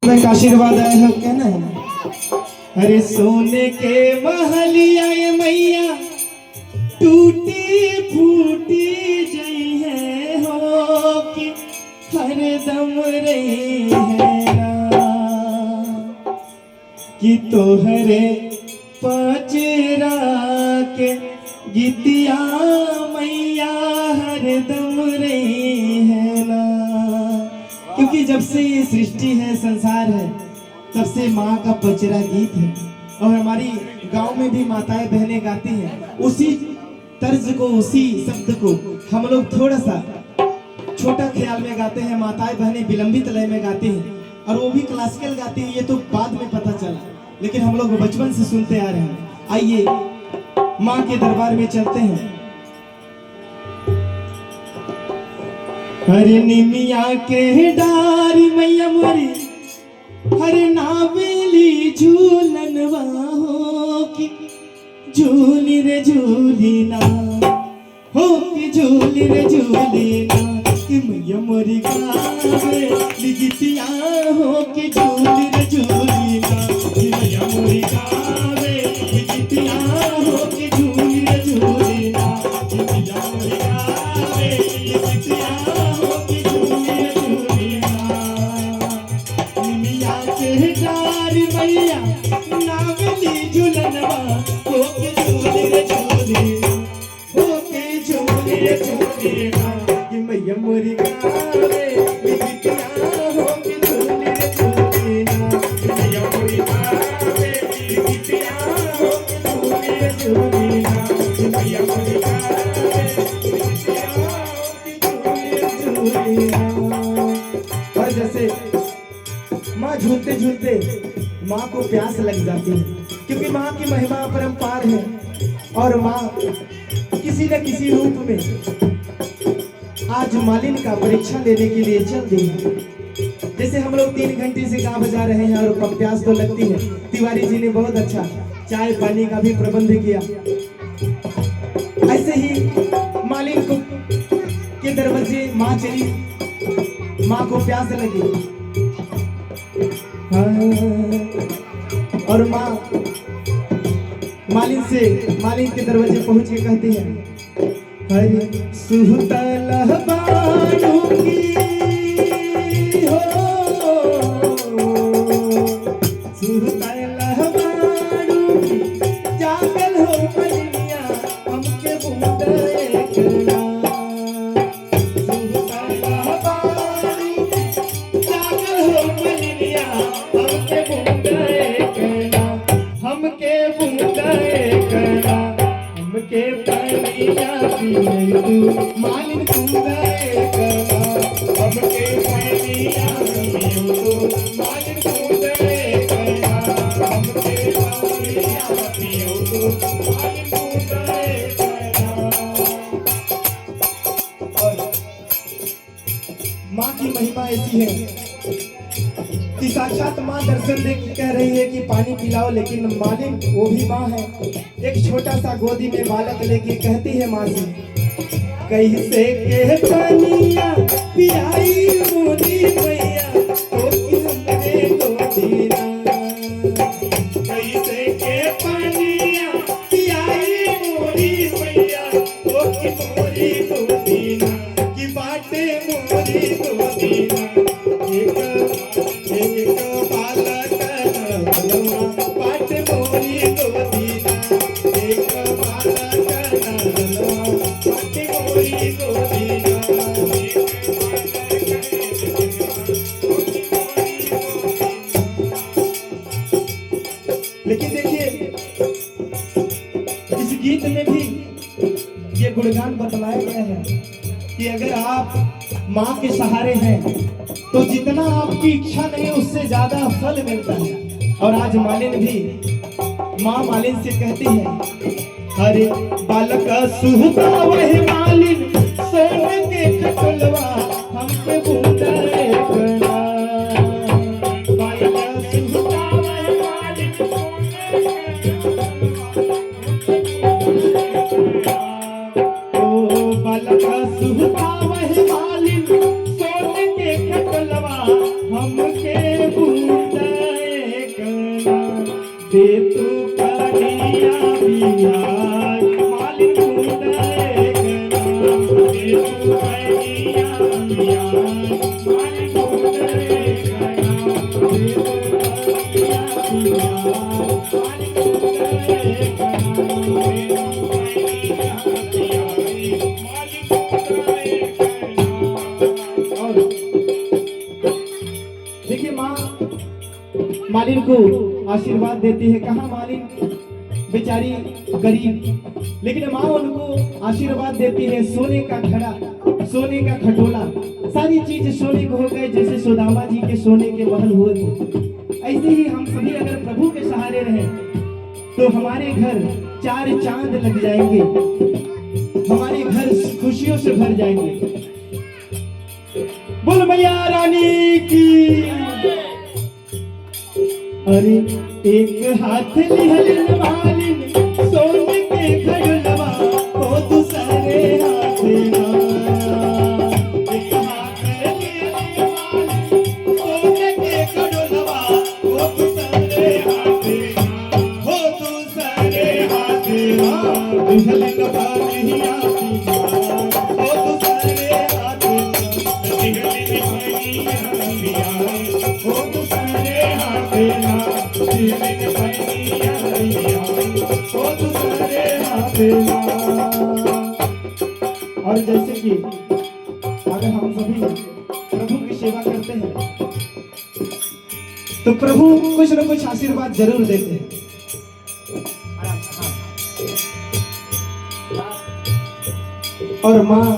का आशीर्वाद आया है कहना है। अरे सोने के महलिया ये मैया टूटी फूटी जई है हो कि हरदम रही है कि तोहरे पचरा के गीतिया मैया हरदम रही है ना। क्योंकि जब से ये सृष्टि है संसार है तब से माँ का पचरा गीत है और हमारी गांव में भी माताएं बहनें गाती हैं उसी तर्ज को उसी शब्द को हम लोग थोड़ा सा छोटा ख्याल में गाते हैं। माताएं बहनें विलंबित लय में गाती हैं और वो भी क्लासिकल गाती हैं, ये तो बाद में पता चला लेकिन हम लोग बचपन से सुनते आ रहे हैं। आइए माँ के दरबार में चलते हैं। हरे निमिया के डारी मैया मोरी हरे नावेली झूलनवा हो कि झूली रे झूली ना हो कि झूली रे झूली ना कि मैया मोरी गावे लिगितिया हो कि झूली रे झूली ना कि मैया मोरी गावे लिगितिया हो कि झूली रे झूली ना कि मैया मोरी गावे लिगितिया हो कि झूली रे झूली ना। निमिया के डारी मैया नावली झूलनवा हो के झूली रे झूली हो के झूली रे झूली ना कि मैया मोरी गावे लिगितिया हो के झूली रे झूली ना कि मैया मोरी गावे लिगितिया हो के झूली रे झूली ना कि मैया मोरी गावे लिगितिया हो के झूली रे झूली ना। और जैसे माँ झूलते झूलते माँ को प्यास लग जाती है क्योंकि माँ की महिमा अपरंपार है और माँ किसी न किसी रूप में आज मालिन का परीक्षा लेने के लिए चल दी है। जैसे हम लोग 3 घंटे से गा बजा रहे हैं और प्यास तो लगती है। तिवारी जी ने बहुत अच्छा चाय पानी का भी प्रबंध किया। ऐसे ही मालिन को के दरवाजे माँ चली, माँ को प्यास लगी और माँ मालिन के दरवाजे पहुंच के कहती है हरे सुहतल बाणों की हो सुहतल बाणों की जागल हो मलिया हमके बूंद एकला सुहतल बाणों की जागल हो मलिया हमके बूंद एकला हमके बूंद एकला हमके पानिया पियो तू मालिन बूंद एकला हमके पानिया पियो तू मालिन बूंद एकला हमके पानिया पियो तू मालिन बूंद एकला। और माँ की महिमा ऐसी है कि साक्षात माँ दर्शन देख कह रही है कि पानी पिलाओ, लेकिन मालिन वो भी माँ है। एक छोटा सा गोदी में बालक लेके कहती है माँ से कैसे के पानिया पिलाई मोरी मैया तो कि हमरे गोदी ना कैसे के पानिया पिलाई मोरी मैया तो कि मोरी गोदी ना कि बाटे मोरी गोदी ना एक बालक नलवा बाटे मोरी गोदी ना एक बालक नलवा बाटे मोरी गोदी ना। लेकिन देखिए इस गीत में भी ये गुणगान बतलाया गया है कि अगर आप माँ के सहारे हैं तो जितना आपकी इच्छा नहीं उससे ज्यादा फल मिलता है। और आज मालिन भी माँ मालिन से कहती है अरे बालक सुहता वही मालिन सोने के खटुलवा हमके बूंद एकला बालक सुहता वही मालिन सोने ओ बालक सुहता वही मालिन सोने के खटुलवा हमके बूंद माँ मालिन को आशीर्वाद देती है। कहा मालिन बेचारी गरीब, लेकिन माँ उनको आशीर्वाद देती है। सोने का घड़ा, सोने का खटोला, सारी चीज सोने को हो गए, जैसे सुदामा जी के सोने के महल हुए थे। ऐसे ही हम सभी अगर प्रभु के सहारे रहें तो हमारे घर चार चांद लग जाएंगे, हमारे घर खुशियों से भर जाएंगे। बोल मैया रानी की। अरे एक हाथ लिहलिन मालिन सोने के घड़लवा, ओ दूसरे हाथ ना। एक हाथ लिहलिन मालिन सोने के घड़लवा, ओ दूसरे हाथ ना, ओ दूसरे हाथ ना। लिहलिन मालिन आती ना, ओ दूसरे हाथ ना। लिहलिन मालिन आती ना, ओ दूसरे हाथ ना। और जैसे कि अगर हम सभी प्रभु की सेवा करते हैं तो प्रभु कुछ न कुछ आशीर्वाद जरूर देते हैं। और माँ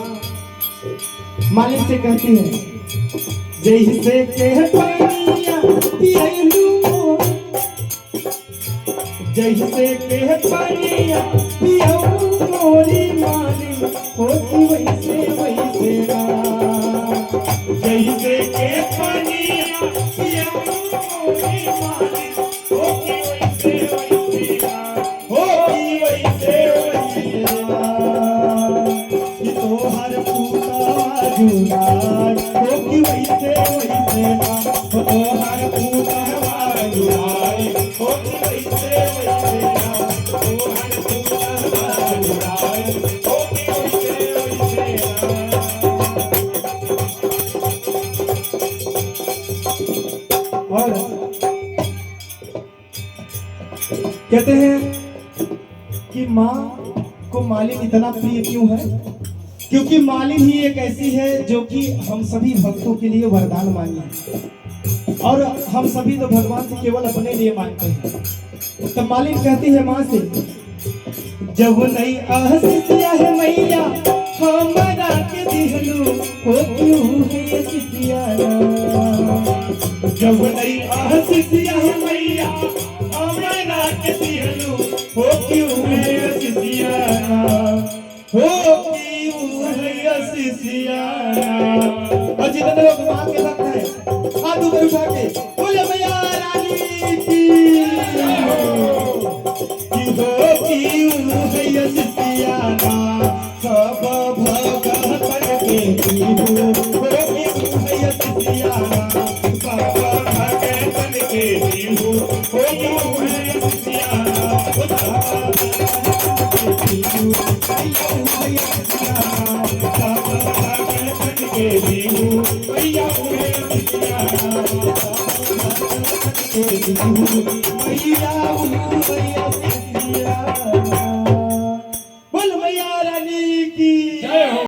मालिक से कहती है, जैसे के पानिया पियलू, जैसे के पानिया पियऊ मोरी माली, होती वैसे वैसे ना। जैसे के पानिया पियऊ मोरी माली, होती वैसे वैसे ना, होती वैसे वैसे ना। ये तो हर पूता जुलार, होती वैसे वैसे ना। वो तो हर पूता जुलार, होती वैसे वैसे ना। वो हर पूता जुलार, होती वैसे वैसे ना। और कहते हैं कि माँ को मालिन इतना प्रिय क्यों है? क्योंकि मालिन ही एक ऐसी है जो कि हम सभी भक्तों के लिए वरदान मांगी है, और हम सभी तो भगवान से केवल अपने लिए मांगते हैं। तो मालिन कहती है माँ से, जब नहीं आसिया है मैया हमारा के दिहलू, हो क्यों है ये सितियाना। जब नहीं आसिया है मैया हमारा के दिहलू, हो क्यों है ये सितियाना, हो क्यों है ये सितियाना। और जितने लोग माँ के भक्त हैं हाथ ऊपर उठा के बोले मैया रानी की। सब भगतन के दीहू, हो क्यों है सितियाना। सब भगतन के दीहू, हो क्यों है सितियाना। के दीहू, मैया उहे सितियाना। मैया उहे सितियाना।